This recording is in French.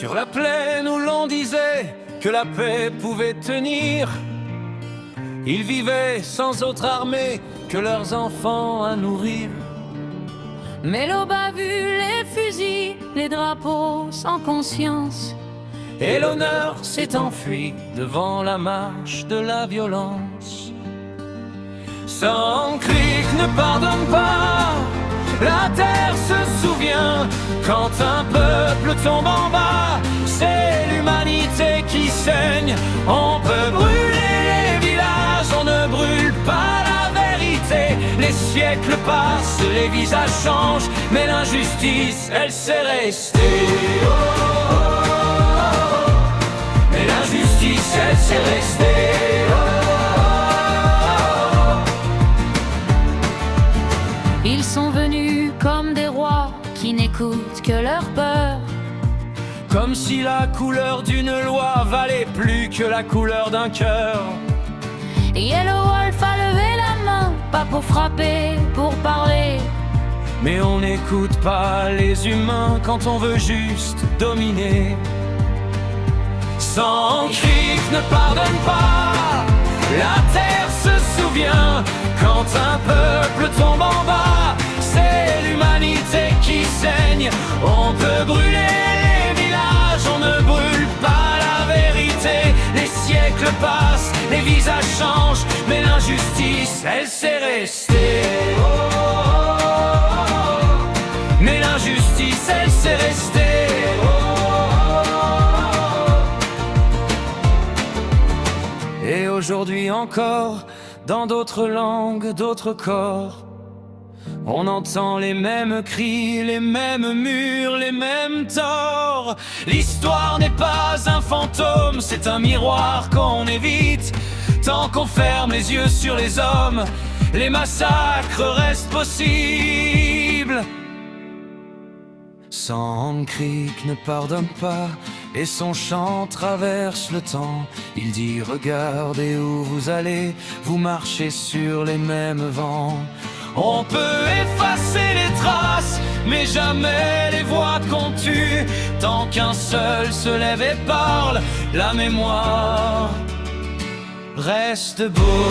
Sur la plaine où l'on disait que la paix pouvait tenir, ils vivaient sans autre armée que leurs enfants à nourrir. Mais l'aube a vu les fusils, les drapeaux sans conscience, et l'honneur s'est enfui devant la marche de la violence. Sand-Creek ne pardonne pas, la terre se souvient. Quand un peuple tombe en bas, c'est l'humanité qui saigne. On peut brûler les villages, on ne brûle pas la vérité. Les siècles passent, les visages changent, mais l'injustice, elle s'est restée. Oh, oh, oh, oh. Mais l'injustice, elle s'est restée. Oh, oh, oh. Ils sont venus comme des rois qui n'écoutent que leur peur. Comme si la couleur d'une loi valait plus que la couleur d'un cœur. Yellow Wolf a levé la main, pas pour frapper, pour parler. Mais on n'écoute pas les humains quand on veut juste dominer. Sand-Creek ne pardonne pas, la terre se souvient. Quand un peuple tombe en bas, c'est l'humanité qui saigne. On peut brûler les villages, on ne brûle pas la vérité. Les siècles passent, les visages changent, mais l'injustice, elle s'est restée. Oh, oh, oh. Mais l'injustice, elle s'est restée. Oh, oh, oh. Et aujourd'hui encore, dans d'autres langues, d'autres corps, on entend les mêmes cris, les mêmes murs, les mêmes torts. L'histoire n'est pas un fantôme, c'est un miroir qu'on évite. Tant qu'on ferme les yeux sur les hommes, les massacres restent possibles. Sand-Creek ne pardonne pas, et son chant traverse le temps. Il dit: regardez où vous allez, vous marchez sur les mêmes vents. On peut effacer les traces, mais jamais les voix qu'on tue. Tant qu'un seul se lève et parle, la mémoire reste beau.